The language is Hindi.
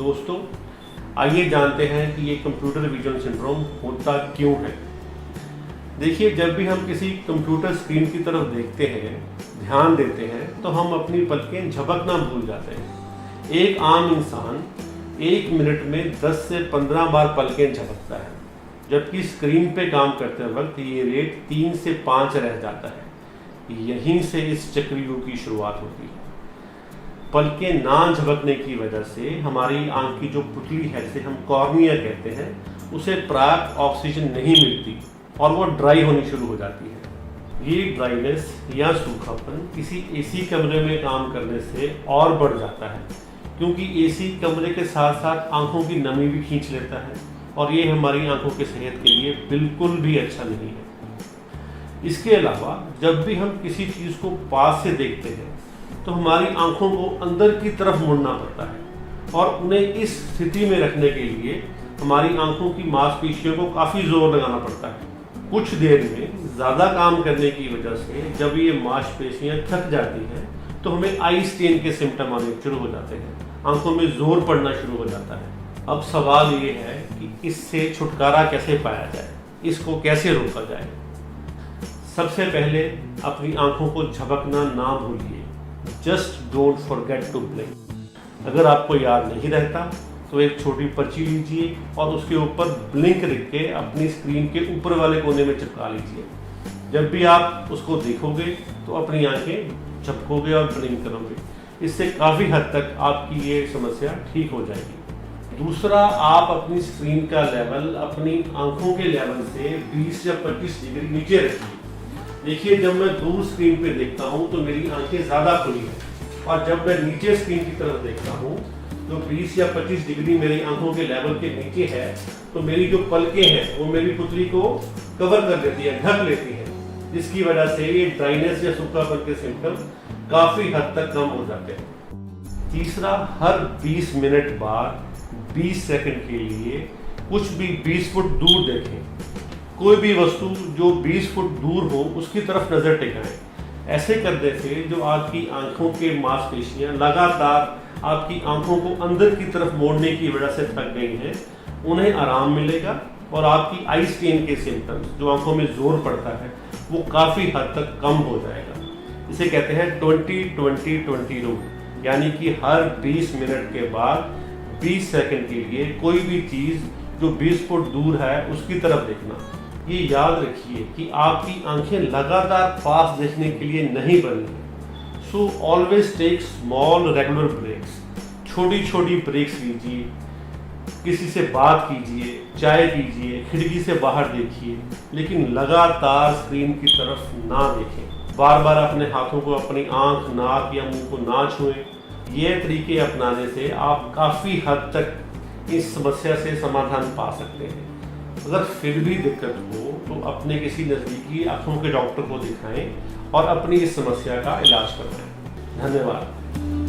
दोस्तों, आइए जानते हैं कि ये कंप्यूटर विजन सिंड्रोम होता क्यों है। देखिए, जब भी हम किसी कंप्यूटर स्क्रीन की तरफ देखते हैं, ध्यान देते हैं, तो हम अपनी पलकें झपकना भूल जाते हैं। एक आम इंसान 1 मिनट में 10 से 15 बार पलकें झपकता है, जबकि स्क्रीन पे काम करते वक्त ये रेट 3 से 5 रह जाता है। यहीं से इस चक्रव्यूह की शुरुआत होती है। पलकें ना झपकने की वजह से हमारी आंख की जो पुतली है, जिसे हम कॉर्निया कहते हैं, उसे पर्याप्त ऑक्सीजन नहीं मिलती और वो ड्राई होनी शुरू हो जाती है। ये ड्राइनेस या सूखापन किसी एसी कमरे में काम करने से और बढ़ जाता है, क्योंकि एसी कमरे के साथ साथ आंखों की नमी भी खींच लेता है और ये हमारी आंखों की सेहत के लिए बिल्कुल भी अच्छा नहीं है। इसके अलावा जब भी हम किसी चीज़ को पास से देखते हैं तो हमारी आंखों को अंदर की तरफ मुड़ना पड़ता है और उन्हें इस स्थिति में रखने के लिए हमारी आंखों की मांसपेशियों को काफ़ी जोर लगाना पड़ता है। कुछ देर में ज़्यादा काम करने की वजह से जब ये मांसपेशियां थक जाती हैं तो हमें आई स्ट्रेन के सिम्टम आने शुरू हो जाते हैं, आंखों में जोर पड़ना शुरू हो जाता है। अब सवाल ये है कि इससे छुटकारा कैसे पाया जाए, इसको कैसे रोका जाए। सबसे पहले अपनी आंखों को झपकना ना भूलिए। Just don't forget to blink. अगर आपको याद नहीं रहता तो एक छोटी पर्ची लीजिए और उसके ऊपर ब्लिंक लिख के अपनी स्क्रीन के ऊपर वाले कोने में चिपका लीजिए। जब भी आप उसको देखोगे तो अपनी आंखें झपकोगे और ब्लिंक करोगे। इससे काफ़ी हद तक आपकी ये समस्या ठीक हो जाएगी। दूसरा, आप अपनी स्क्रीन का लेवल अपनी आंखों के लेवल से 20 या 25 डिग्री नीचे रखिए। देखिए, जब मैं दूर स्क्रीन पे देखता हूँ तो मेरी आंखें ज़्यादा खुली हैं और जब मैं नीचे स्क्रीन की तरफ देखता हूँ तो 20 या 25 डिग्री मेरी आंखों के लेवल के नीचे है, तो मेरी जो पलकें हैं वो मेरी पुतली को कवर कर लेती है, ढक लेती है, जिसकी वजह से ये ड्राइनेस या सूखापन के सिम्टम काफ़ी हद तक कम हो जाते हैं। तीसरा, हर 20 मिनट बाद 20 सेकंड के लिए कुछ भी 20 फुट दूर देखें। कोई भी वस्तु जो 20 फुट दूर हो उसकी तरफ नजर टिकाएं। ऐसे करने से जो आपकी आंखों के मांसपेशियां लगातार आपकी आंखों को अंदर की तरफ मोड़ने की वजह से थक गई हैं, उन्हें आराम मिलेगा और आपकी आई स्ट्रेन के सिम्टम्स, जो आंखों में जोर पड़ता है, वो काफ़ी हद तक कम हो जाएगा। इसे कहते हैं 20-20-20 रूल, यानी कि हर 20 मिनट के बाद 20 सेकंड के लिए कोई भी चीज़ जो 20 फुट दूर है उसकी तरफ देखना। ये याद रखिए कि आपकी आंखें लगातार पास देखने के लिए नहीं बनी हैं। So always take small regular breaks. छोटी छोटी ब्रेक्स लीजिए, किसी से बात कीजिए, चाय पीजिए, खिड़की से बाहर देखिए, लेकिन लगातार स्क्रीन की तरफ ना देखें। बार बार अपने हाथों को अपनी आंख, नाक या मुंह को ना छुएं। ये तरीके अपनाने से आप काफ़ी हद तक इस समस्या से समाधान पा सकते हैं। अगर फिर भी दिक्कत हो तो अपने किसी नज़दीकी आँखों के डॉक्टर को दिखाएं और अपनी इस समस्या का इलाज करवाएं। धन्यवाद।